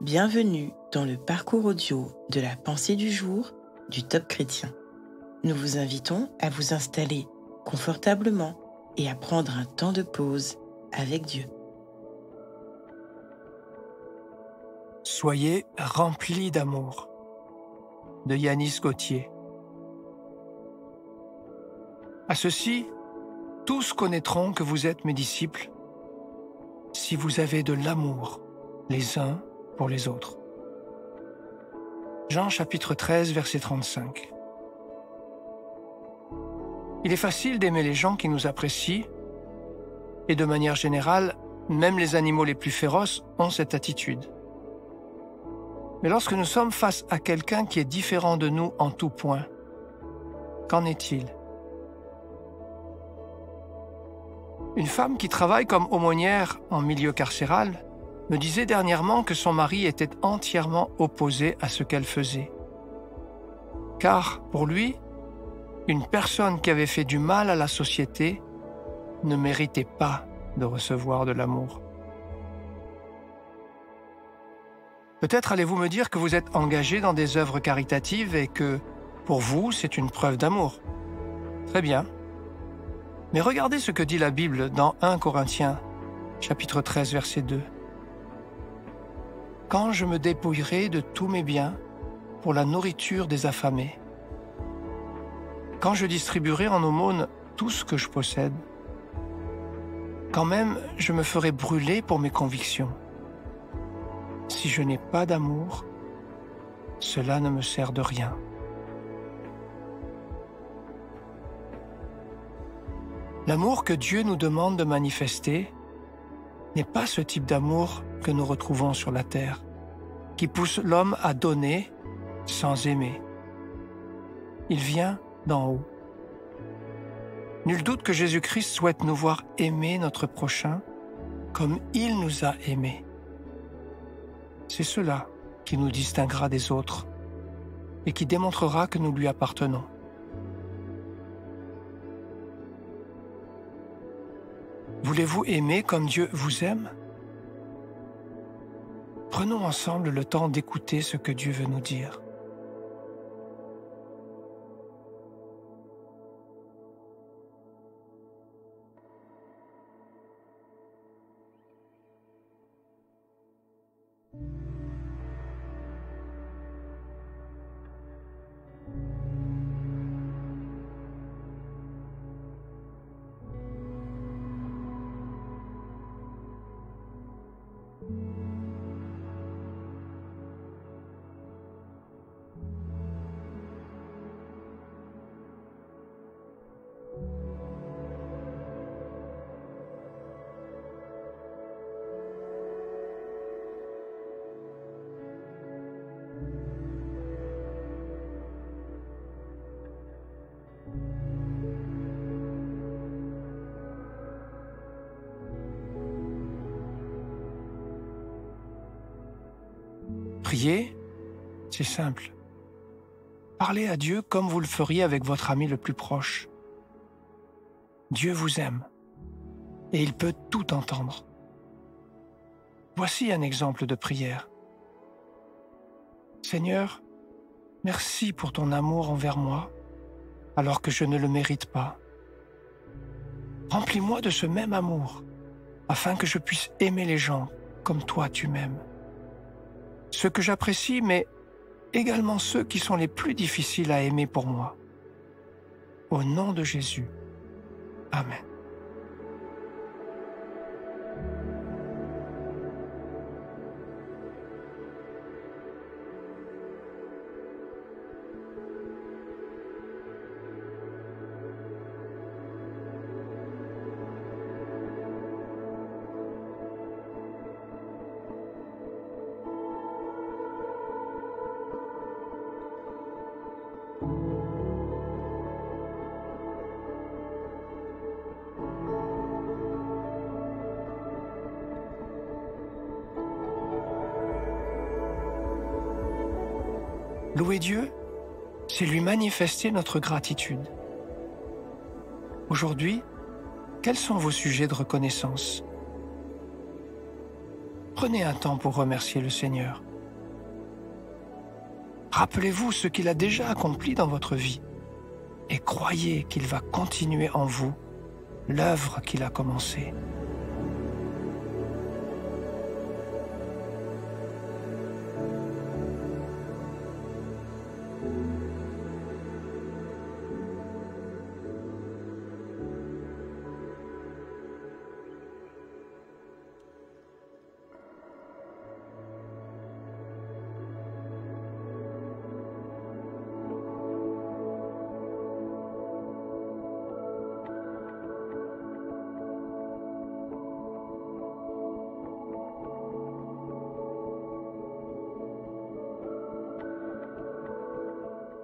Bienvenue dans le parcours audio de la pensée du jour du Top Chrétien. Nous vous invitons à vous installer confortablement et à prendre un temps de pause avec Dieu. Soyez remplis d'amour, de Yanis Gauthier. À ceci, tous connaîtront que vous êtes mes disciples si vous avez de l'amour les uns pour les autres. Jean chapitre 13, verset 35. Il est facile d'aimer les gens qui nous apprécient, et de manière générale, même les animaux les plus féroces ont cette attitude. Mais lorsque nous sommes face à quelqu'un qui est différent de nous en tout point, qu'en est-il? Une femme qui travaille comme aumônière en milieu carcéral me disait dernièrement que son mari était entièrement opposé à ce qu'elle faisait. Car, pour lui, une personne qui avait fait du mal à la société ne méritait pas de recevoir de l'amour. Peut-être allez-vous me dire que vous êtes engagé dans des œuvres caritatives et que, pour vous, c'est une preuve d'amour. Très bien. Mais regardez ce que dit la Bible dans 1 Corinthiens, chapitre 13, verset 2. « Quand je me dépouillerai de tous mes biens pour la nourriture des affamés, quand je distribuerai en aumône tout ce que je possède, quand même je me ferai brûler pour mes convictions. Si je n'ai pas d'amour, cela ne me sert de rien. » L'amour que Dieu nous demande de manifester n'est pas ce type d'amour que nous retrouvons sur la terre, qui pousse l'homme à donner sans aimer. Il vient d'en haut. Nul doute que Jésus-Christ souhaite nous voir aimer notre prochain comme il nous a aimés. C'est cela qui nous distinguera des autres et qui démontrera que nous lui appartenons. Voulez-vous aimer comme Dieu vous aime? Prenons ensemble le temps d'écouter ce que Dieu veut nous dire. Prier, c'est simple. Parlez à Dieu comme vous le feriez avec votre ami le plus proche. Dieu vous aime et il peut tout entendre. Voici un exemple de prière. Seigneur, merci pour ton amour envers moi, alors que je ne le mérite pas. Remplis-moi de ce même amour, afin que je puisse aimer les gens comme toi tu m'aimes. Ceux que j'apprécie, mais également ceux qui sont les plus difficiles à aimer pour moi. Au nom de Jésus. Amen. Louer Dieu, c'est lui manifester notre gratitude. Aujourd'hui, quels sont vos sujets de reconnaissance? Prenez un temps pour remercier le Seigneur. Rappelez-vous ce qu'il a déjà accompli dans votre vie et croyez qu'il va continuer en vous l'œuvre qu'il a commencée.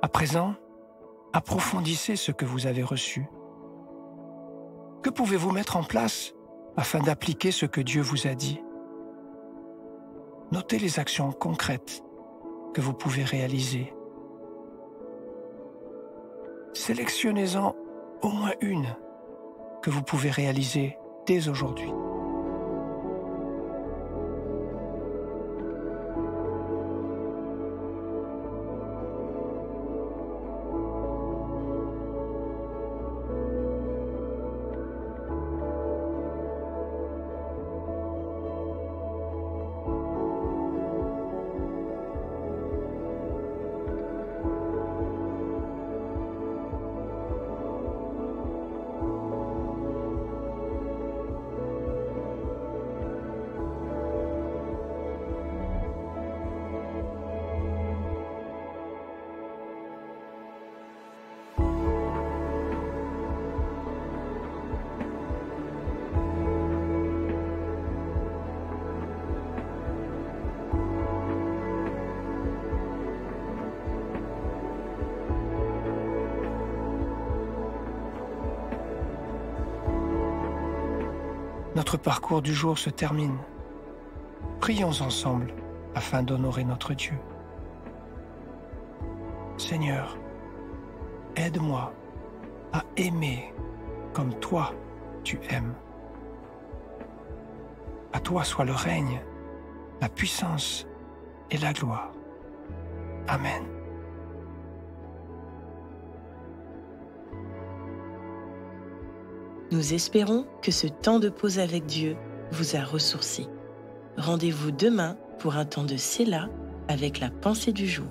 À présent, approfondissez ce que vous avez reçu. Que pouvez-vous mettre en place afin d'appliquer ce que Dieu vous a dit? Notez les actions concrètes que vous pouvez réaliser. Sélectionnez-en au moins une que vous pouvez réaliser dès aujourd'hui. Notre parcours du jour se termine. Prions ensemble afin d'honorer notre Dieu. Seigneur, aide-moi à aimer comme toi tu aimes. À toi soit le règne, la puissance et la gloire. Amen. Nous espérons que ce temps de pause avec Dieu vous a ressourci. Rendez-vous demain pour un temps de Séla avec la pensée du jour.